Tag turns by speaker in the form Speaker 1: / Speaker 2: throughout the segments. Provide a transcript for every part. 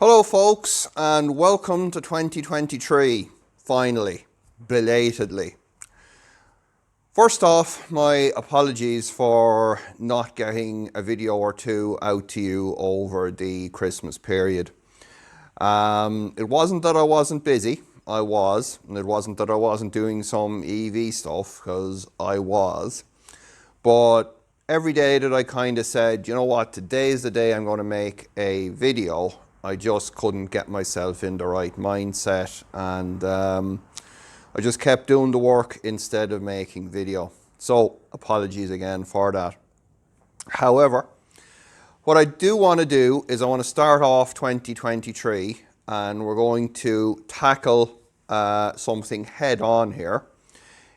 Speaker 1: Hello folks, and welcome to 2023, finally, belatedly. First off, my apologies for not getting a video or two out to you over the Christmas period. It wasn't that I wasn't busy, I was, and it wasn't that I wasn't doing some EV stuff, because I was. But every day that I kind of said, you know what, today's the day I'm going to make a video, I just couldn't get myself in the right mindset, and I just kept doing the work instead of making video. So apologies again for that. However, what I do want to do is I want to start off 2023 and we're going to tackle something head on here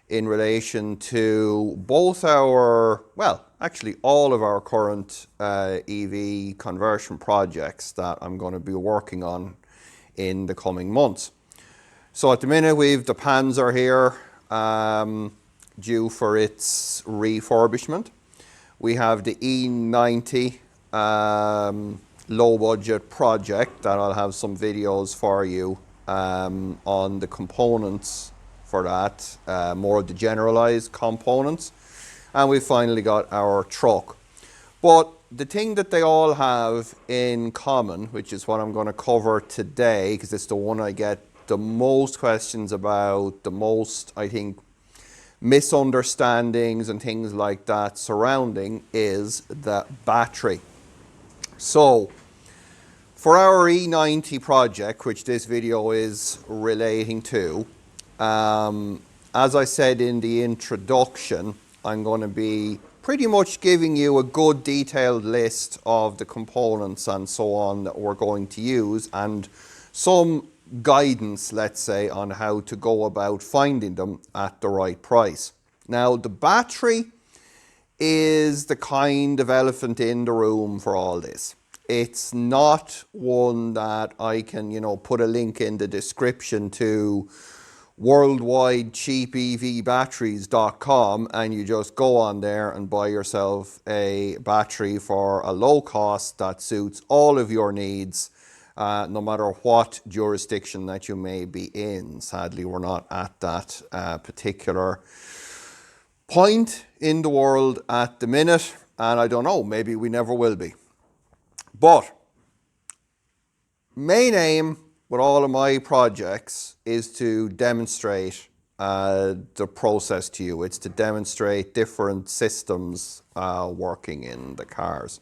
Speaker 1: in relation to both our, well, actually all of our current EV conversion projects that I'm going to be working on in the coming months. So at the minute we've the Panzer here due for its refurbishment. We have the E90 low budget project that I'll have some videos for you on the components for that, more of the generalized components. And we finally got our truck. But the thing that they all have in common, which is what I'm going to cover today, because it's the one I get the most questions about, the most, I think, misunderstandings and things like that surrounding, is the battery. So, for our E90 project, which this video is relating to, as I said in the introduction, I'm going to be pretty much giving you a good detailed list of the components and so on that we're going to use, and some guidance, let's say, on how to go about finding them at the right price. Now, the battery is the kind of elephant in the room for all this. It's not one that I can, put a link in the description to worldwidecheapevbatteries.com and you just go on there and buy yourself a battery for a low cost that suits all of your needs, no matter what jurisdiction that you may be in. Sadly, we're not at that particular point in the world at the minute, and I don't know, maybe we never will be. But main aim with all of my projects is to demonstrate the process to you. It's to demonstrate different systems working in the cars.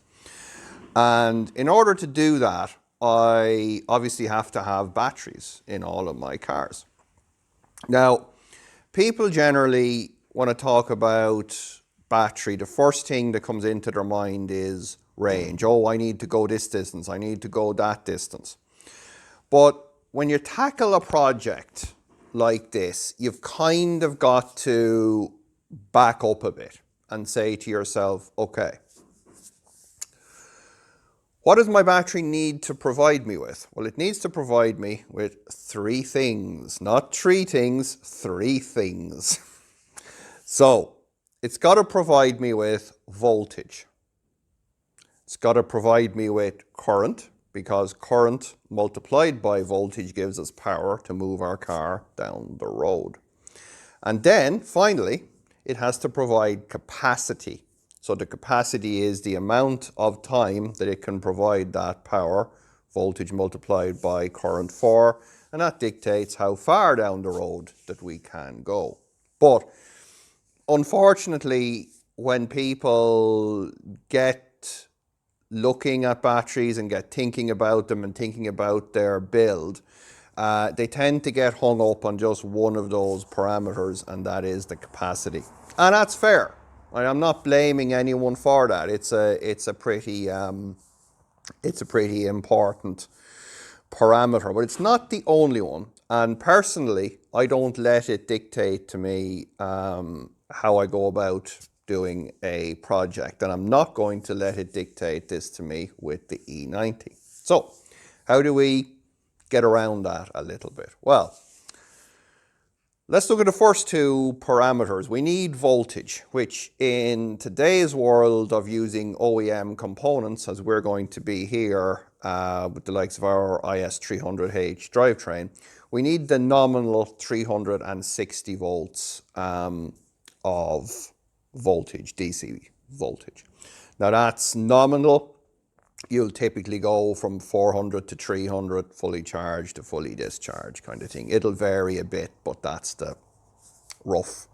Speaker 1: And in order to do that, I obviously have to have batteries in all of my cars. Now, people generally, when I talk about battery, the first thing that comes into their mind is range. Oh, I need to go this distance, I need to go that distance. But when you tackle a project like this, you've kind of got to back up a bit and say to yourself, okay, what does my battery need to provide me with? Well, it needs to provide me with three things, not three things, three things. So it's got to provide me with voltage. It's got to provide me with current, because current multiplied by voltage gives us power to move our car down the road. And then, finally, it has to provide capacity. So the capacity is the amount of time that it can provide that power, voltage multiplied by current for, and that dictates how far down the road that we can go. But unfortunately, when people get looking at batteries and get thinking about them and thinking about their build, they tend to get hung up on just one of those parameters, and that is the capacity. And that's fair. I'm not blaming anyone for that. It's a pretty important parameter, but it's not the only one. And personally, I don't let it dictate to me how I go about doing a project, and I'm not going to let it dictate this to me with the E90. So how do we get around that a little bit? Well, let's look at the first two parameters. We need voltage, which in today's world of using OEM components, as we're going to be here, with the likes of our IS300H drivetrain, we need the nominal 360 volts of voltage, DC voltage. Now that's nominal. You'll typically go from 400 to 300, fully charged to fully discharged kind of thing. It'll vary a bit, but that's the rough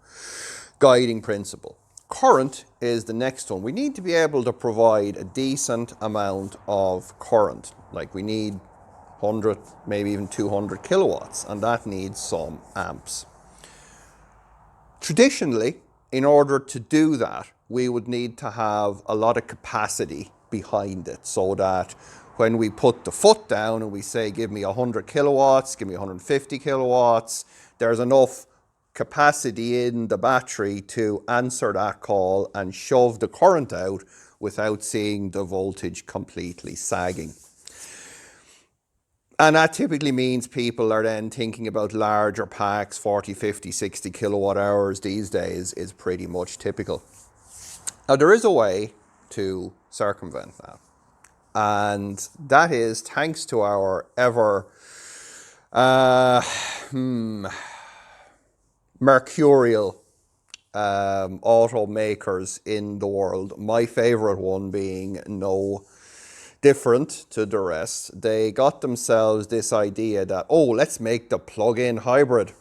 Speaker 1: guiding principle. Current is the next one. We need to be able to provide a decent amount of current. Like we need 100, maybe even 200 kilowatts, and that needs some amps. Traditionally, in order to do that, we would need to have a lot of capacity behind it, so that when we put the foot down and we say, give me 100 kilowatts, give me 150 kilowatts, there's enough capacity in the battery to answer that call and shove the current out without seeing the voltage completely sagging. And that typically means people are then thinking about larger packs. 40, 50, 60 kilowatt hours these days is pretty much typical. Now there is a way to circumvent that, and that is thanks to our ever mercurial automakers in the world. My favorite one being no different to the rest. They got themselves this idea that, oh, let's make the plug-in hybrid.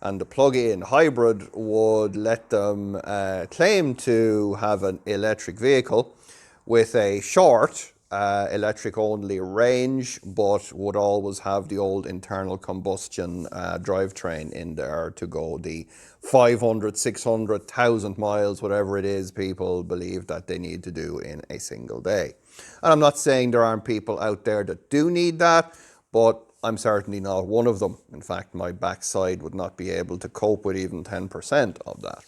Speaker 1: And the plug-in hybrid would let them claim to have an electric vehicle with a short electric only range, but would always have the old internal combustion drivetrain in there to go the 500, 600, 1,000 miles, whatever it is people believe that they need to do in a single day. And I'm not saying there aren't people out there that do need that, but I'm certainly not one of them. In fact, my backside would not be able to cope with even 10% of that.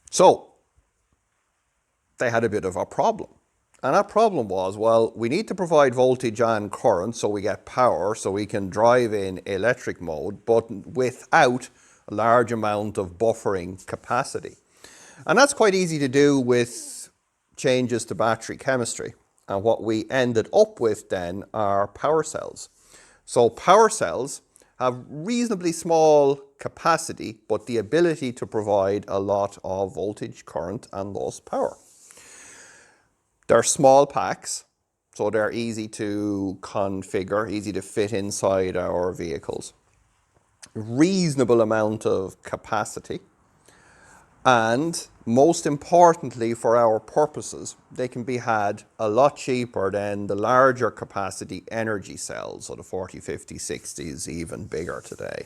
Speaker 1: So they had a bit of a problem. And that problem was, well, we need to provide voltage and current so we get power, so we can drive in electric mode, but without a large amount of buffering capacity. And that's quite easy to do with changes to battery chemistry. And what we ended up with then are power cells. So power cells have reasonably small capacity, but the ability to provide a lot of voltage, current, and thus power. They're small packs, so they're easy to configure, easy to fit inside our vehicles. Reasonable amount of capacity. And most importantly for our purposes, they can be had a lot cheaper than the larger capacity energy cells. So the 40, 50, 60 is even bigger today.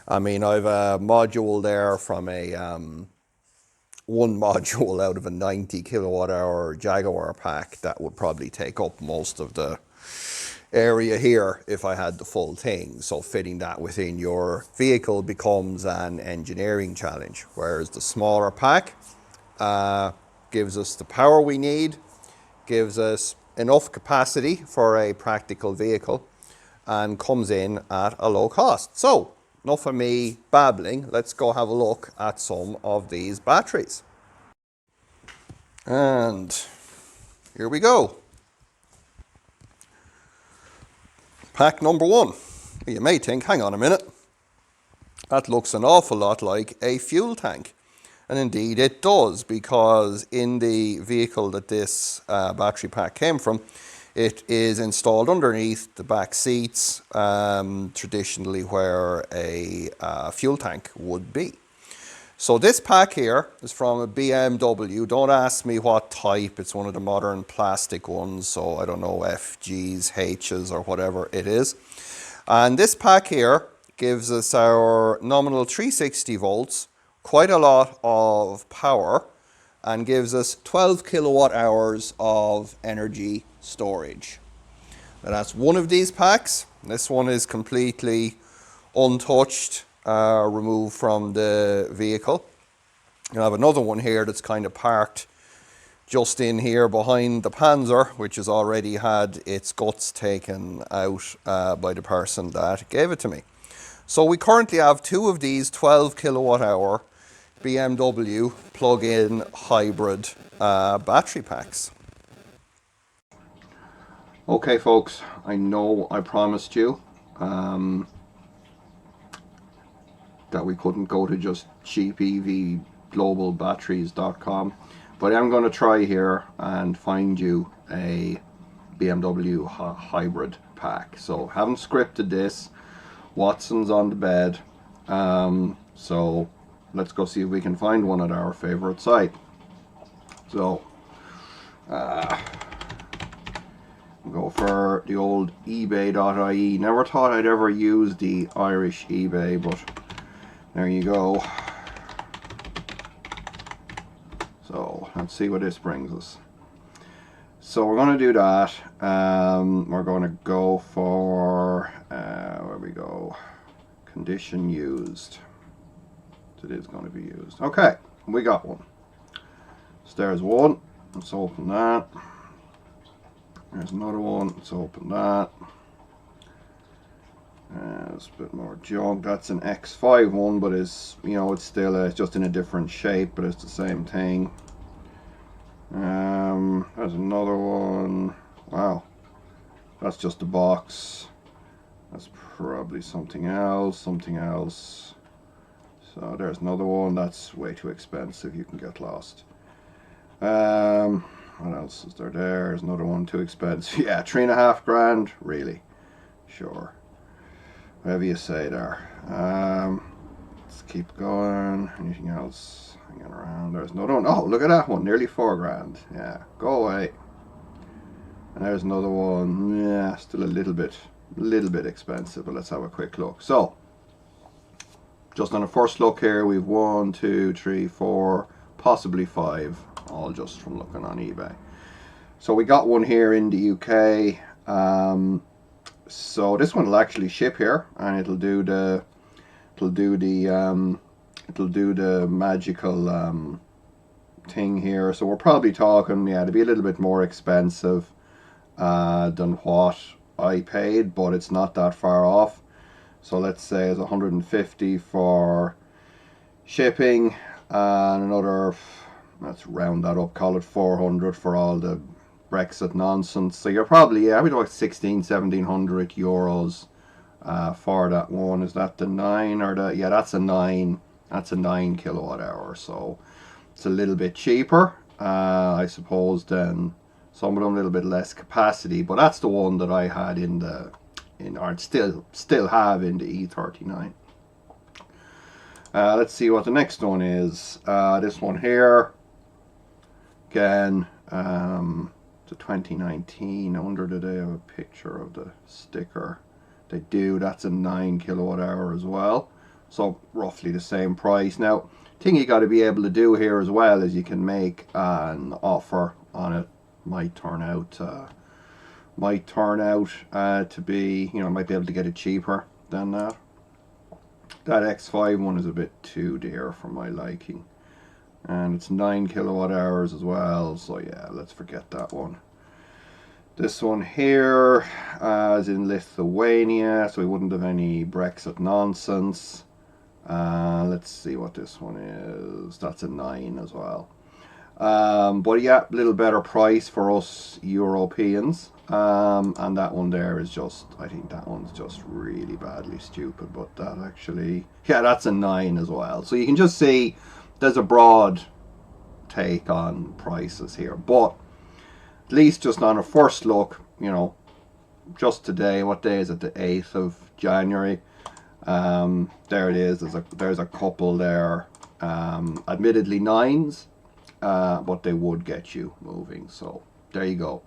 Speaker 1: I mean, I've a module there from a one module out of a 90 kilowatt hour Jaguar pack that would probably take up most of the area here if I had the full thing. So fitting that within your vehicle becomes an engineering challenge, whereas the smaller pack gives us the power we need, gives us enough capacity for a practical vehicle, and comes in at a low cost. So enough of me babbling, let's go have a look at some of these batteries. And here we go. Pack number one. You may think, hang on a minute, that looks an awful lot like a fuel tank. And indeed it does, because in the vehicle that this battery pack came from, it is installed underneath the back seats, traditionally where a fuel tank would be. So this pack here is from a BMW. Don't ask me what type. It's one of the modern plastic ones. So I don't know, FGs, H's or whatever it is. And this pack here gives us our nominal 360 volts, quite a lot of power, and gives us 12 kilowatt hours of energy storage. Now that's one of these packs. This one is completely untouched, removed from the vehicle. You have another one here that's kind of parked just in here behind the Panzer, which has already had its guts taken out by the person that gave it to me. So we currently have two of these 12 kilowatt hour BMW plug-in hybrid battery packs. Okay, folks, I know I promised you that we couldn't go to just cheapevglobalbatteries.com, but I'm going to try here and find you a BMW hybrid pack. So haven't scripted this. Watson's on the bed. So let's go see if we can find one at our favorite site. So go for the old ebay.ie. Never thought I'd ever use the Irish eBay, but there you go. So let's see what this brings us. So we're going to do that. We're going to go for where we go, condition used. It is going to be used. Okay, we got one. So there's one. Let's open that. There's another one. Let's open that. There's a bit more junk. That's an X5 one, but it's, you know, it's still it's just in a different shape, but it's the same thing. There's another one. Wow, that's just a box. That's probably something else. So there's another one. That's way too expensive. You can get lost. What else is there? There's another one too expensive. Yeah, $3.5 grand. Really? Sure. Whatever you say there. Let's keep going. Anything else hanging around? There's another one. Oh, look at that one. Nearly $4 grand. Yeah, go away. And there's another one. Yeah, still a little bit expensive, but let's have a quick look. So, just on a first look here, we've 1, 2, 3, 4, possibly 5, all just from looking on eBay. So we got one here in the UK. So this one will actually ship here, and it'll do the magical thing here. So we're probably talking, yeah, to be a little bit more expensive than what I paid, but it's not that far off. So let's say it's 150 for shipping, and another, let's round that up, call it 400 for all the Brexit nonsense. So you're probably, yeah, we'd like 1700 euros for that one. Is that the 9 or the, yeah, that's a 9 kilowatt hour. So it's a little bit cheaper, I suppose, than some of them, a little bit less capacity, but that's the one that I had in the, or still have in the E39. Let's see what the next one is. This one here, again, the 2019. I wonder do they have a picture of the sticker? They do. That's a 9 kilowatt hour as well, so roughly the same price. Now, thing you got to be able to do here as well is you can make an offer on it. Might turn out to be, you know, might be able to get it cheaper than that. That X5 one is a bit too dear for my liking, and it's 9 kilowatt hours as well, so yeah, let's forget that one. This one here is in Lithuania, so we wouldn't have any Brexit nonsense. Let's see what this one is. That's a 9 as well. But yeah, a little better price for us Europeans. And that one there is just, I think that one's just really badly stupid, but that actually, yeah, that's a 9 as well. So you can just see there's a broad take on prices here, but at least just on a first look, you know, just today, what day is it? The 8th of January. There it is. There's a couple there, admittedly 9s, but they would get you moving. So there you go.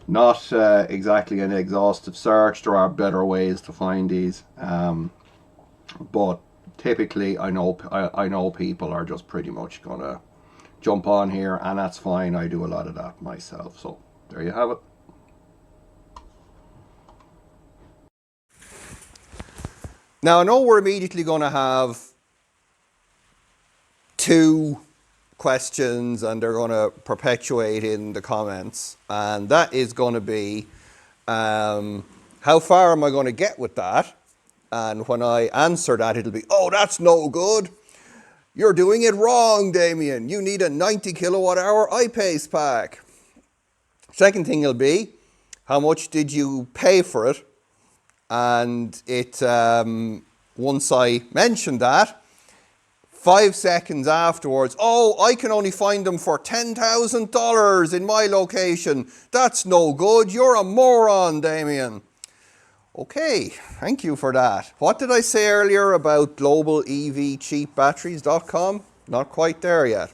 Speaker 1: Not exactly an exhaustive search. There are better ways to find these, but typically I know people are just pretty much gonna jump on here, and that's fine. I do a lot of that myself. So there you have it. Now I know we're immediately going to have 2 questions, and they're going to perpetuate in the comments, and that is going to be how far am I going to get with that? And when I answer that, it'll be, oh, that's no good, you're doing it wrong, Damien, you need a 90 kilowatt hour I-Pace pack. Second thing will be, how much did you pay for it? And it, once I mentioned that, 5 seconds afterwards, oh, I can only find them for $10,000 in my location. That's no good. You're a moron, Damien. Okay, thank you for that. What did I say earlier about globalevcheapbatteries.com? Not quite there yet.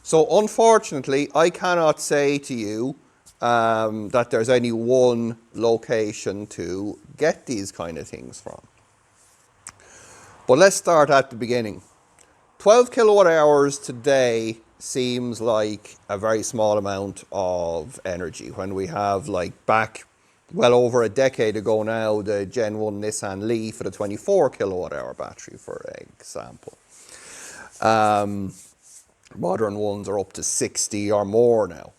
Speaker 1: So unfortunately, I cannot say to you that there's any one location to get these kind of things from. But let's start at the beginning. 12 kilowatt hours today seems like a very small amount of energy when we have, like, back well over a decade ago now, the Gen 1 Nissan Leaf with a 24 kilowatt hour battery, for example. Modern ones are up to 60 or more now.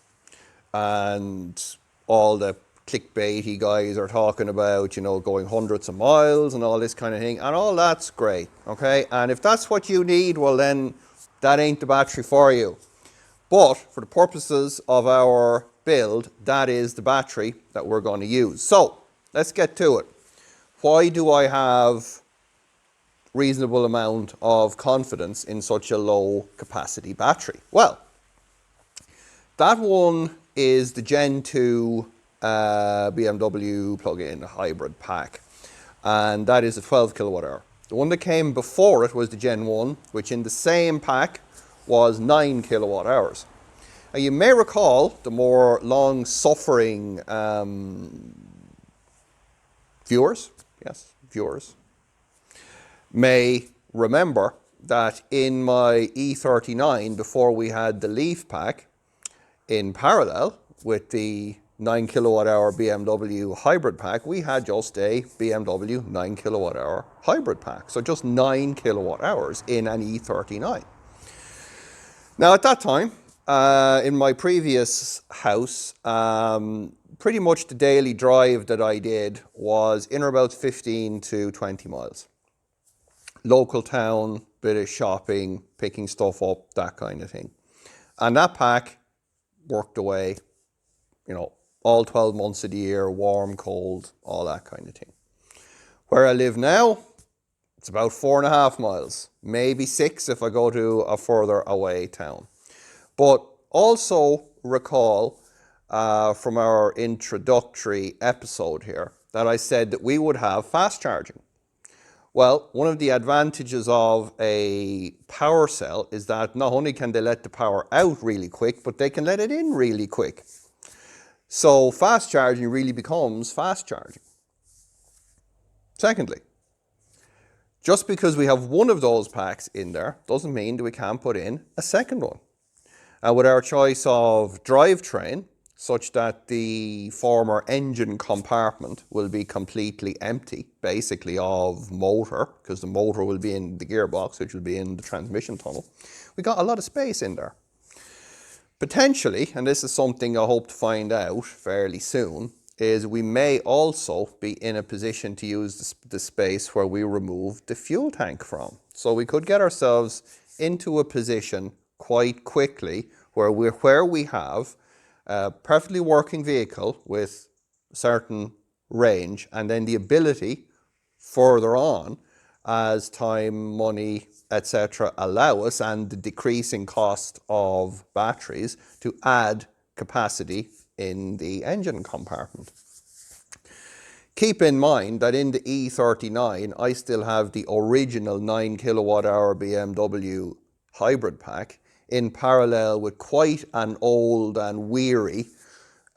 Speaker 1: And all the clickbaity guys are talking about, you know, going hundreds of miles and all this kind of thing. And all that's great, okay? And if that's what you need, well then, that ain't the battery for you. But for the purposes of our build, that is the battery that we're going to use. So, let's get to it. Why do I have reasonable amount of confidence in such a low capacity battery? Well, that one is the Gen 2 BMW plug-in hybrid pack, and that is a 12 kilowatt hour. The one that came before it was the Gen 1, which in the same pack was 9 kilowatt hours. Now you may recall, the more long-suffering viewers may remember that in my E39, before we had the Leaf pack, in parallel with the 9 kilowatt hour BMW hybrid pack, we had just a BMW 9 kilowatt hour hybrid pack. So just 9 kilowatt hours in an E39. Now at that time, in my previous house, pretty much the daily drive that I did was in or about 15 to 20 miles. Local town, bit of shopping, picking stuff up, that kind of thing. And that pack worked away, you know, all 12 months of the year, warm, cold, all that kind of thing. Where I live now, it's about 4.5 miles, maybe 6 if I go to a further away town. But also recall from our introductory episode here that I said that we would have fast charging. Well, one of the advantages of a power cell is that not only can they let the power out really quick, but they can let it in really quick. So fast charging really becomes fast charging. Secondly, just because we have one of those packs in there doesn't mean that we can't put in a second one. With our choice of drivetrain, such that the former engine compartment will be completely empty, basically, of motor, because the motor will be in the gearbox, which will be in the transmission tunnel. We got a lot of space in there. Potentially, and this is something I hope to find out fairly soon, is we may also be in a position to use the space where we remove the fuel tank from. So we could get ourselves into a position quite quickly where we have a perfectly working vehicle with certain range, and then the ability further on, as time, money, etc. allow us, and the decreasing cost of batteries, to add capacity in the engine compartment. Keep in mind that in the E39, I still have the original 9 kilowatt hour BMW hybrid pack in parallel with quite an old and weary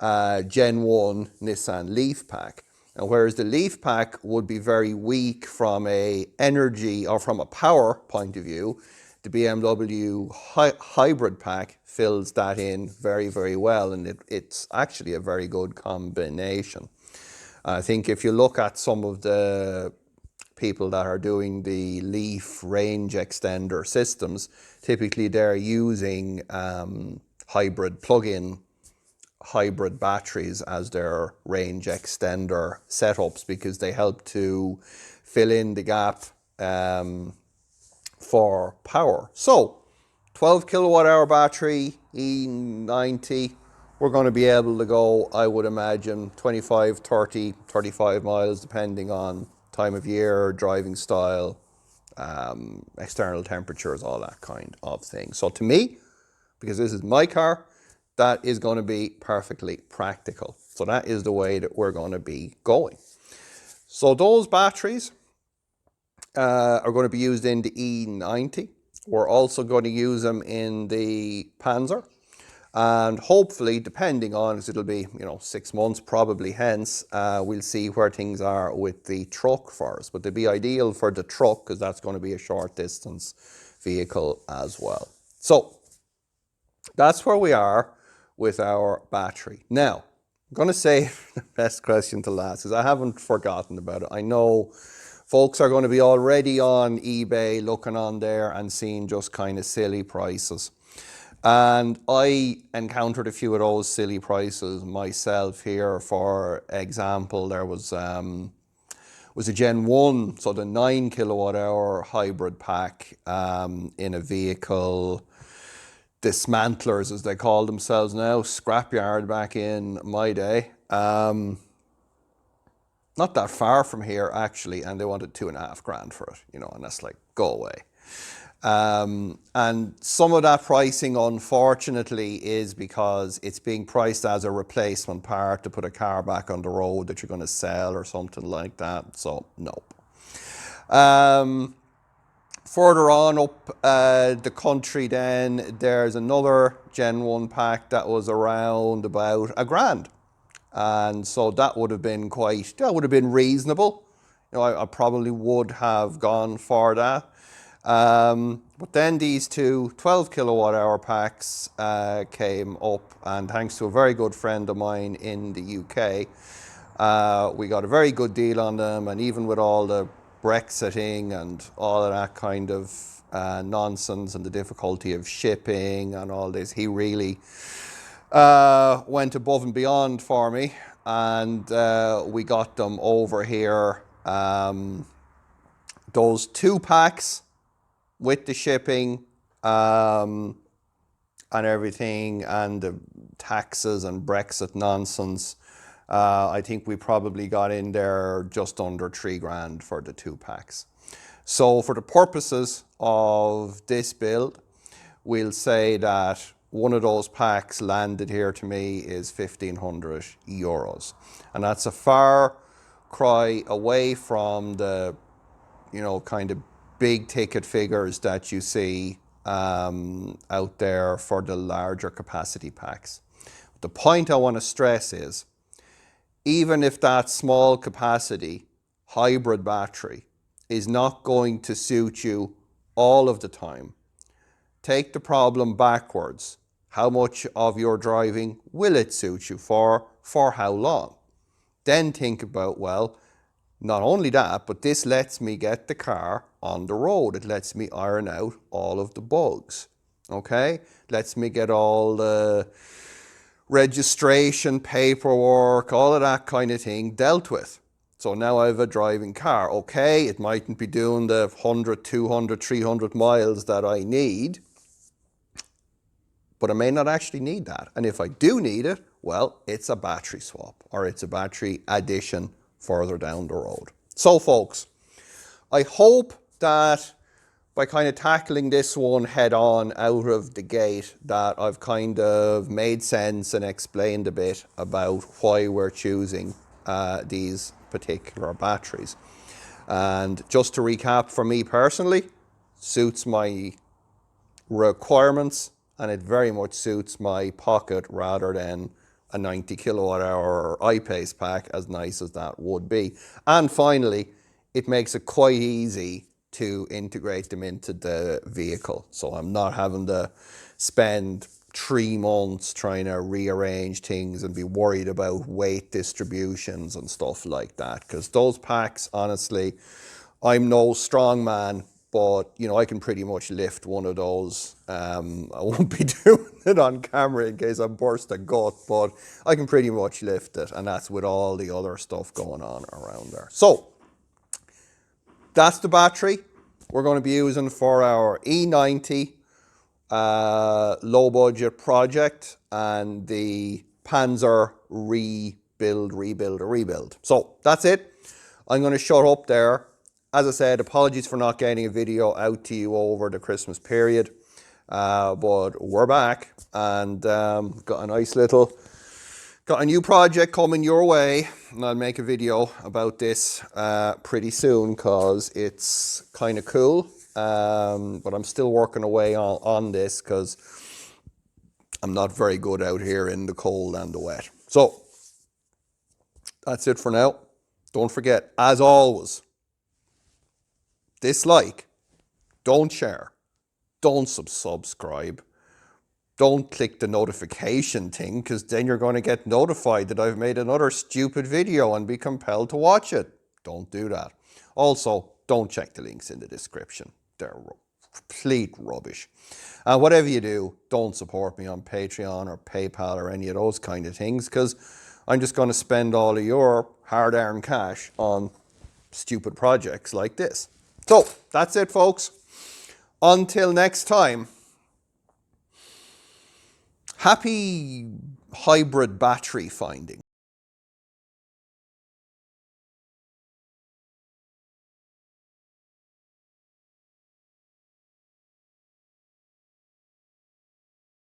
Speaker 1: Gen 1 Nissan Leaf pack. And whereas the Leaf pack would be very weak from a energy or from a power point of view, the BMW hybrid pack fills that in very, very well, and it's actually a very good combination. I think if you look at some of the people that are doing the Leaf range extender systems, typically they're using hybrid plug-in hybrid batteries as their range extender setups, because they help to fill in the gap for power. So 12 kilowatt hour battery, E90, we're going to be able to go, I would imagine, 25, 30, 35 miles, depending on time of year, driving style, external temperatures, all that kind of thing. So to me, because this is my car, that is going to be perfectly practical. So that is the way that we're going to be going. So those batteries are going to be used in the E90. We're also going to use them in the Panzer. And hopefully, depending on, because it'll be, 6 months probably hence, we'll see where things are with the truck for us. But they'd be ideal for the truck because that's going to be a short distance vehicle as well. So that's where we are with our battery. Now, I'm going to save the best question to last because I haven't forgotten about it. I know folks are going to be already on eBay looking on there and seeing just kind of silly prices. And I encountered a few of those silly prices myself here. For example, there was a Gen 1, so the 9 kilowatt hour hybrid pack in a vehicle, dismantlers as they call themselves now, scrapyard back in my day. Not that far from here actually, and they wanted $2,500 for it, and that's like, go away. And some of that pricing, unfortunately, is because it's being priced as a replacement part to put a car back on the road that you're going to sell or something like that. So, nope. Further on up the country then, there's another Gen 1 pack that was around about $1,000. And so that would have been reasonable. I probably would have gone for that. But then these two 12 kilowatt hour packs came up, and thanks to a very good friend of mine in the UK, we got a very good deal on them. And even with all the Brexiting and all of that kind of nonsense and the difficulty of shipping and all this, he really went above and beyond for me, and we got them over here. Those 2 packs with the shipping and everything and the taxes and Brexit nonsense, I think we probably got in there just under $3,000 for the 2 packs. So for the purposes of this build, we'll say that one of those packs landed here to me is €1,500. And that's a far cry away from the, kind of big ticket figures that you see out there for the larger capacity packs. The point I want to stress is, even if that small capacity hybrid battery is not going to suit you all of the time, take the problem backwards. How much of your driving will it suit you for how long? Then think about, well, not only that, but this lets me get the car on the road. It lets me iron out all of the bugs, okay? Lets me get all the registration, paperwork, all of that kind of thing dealt with. So now I have a driving car. Okay, it mightn't be doing the 100, 200, 300 miles that I need, but I may not actually need that. And if I do need it, well, it's a battery swap or it's a battery addition further down the road. So folks, I hope that by kind of tackling this one head on out of the gate, that I've kind of made sense and explained a bit about why we're choosing these particular batteries. And just to recap, for me personally, suits my requirements, and it very much suits my pocket rather than a 90 kilowatt hour I-Pace pack, as nice as that would be. And finally, it makes it quite easy to integrate them into the vehicle. So I'm not having to spend 3 months trying to rearrange things and be worried about weight distributions and stuff like that. Because those packs, honestly, I'm no strong man, but I can pretty much lift one of those. I won't be doing it on camera in case I burst a gut, but I can pretty much lift it, and that's with all the other stuff going on around there. So that's the battery we're going to be using for our E90 low budget project, and the Panzer rebuild. So that's it. I'm going to shut up there. As I said, apologies for not getting a video out to you over the Christmas period. But we're back, and got a new project coming your way, and I'll make a video about this pretty soon because it's kind of cool. But I'm still working away on this because I'm not very good out here in the cold and the wet. So that's it for now. Don't forget, as always, dislike, don't share, don't subscribe, don't click the notification thing, because then you're going to get notified that I've made another stupid video and be compelled to watch it. Don't do that. Also, don't check the links in the description. They're complete rubbish. And whatever you do, don't support me on Patreon or PayPal or any of those kind of things, because I'm just going to spend all of your hard-earned cash on stupid projects like this. So, that's it, folks. Until next time, happy hybrid battery finding.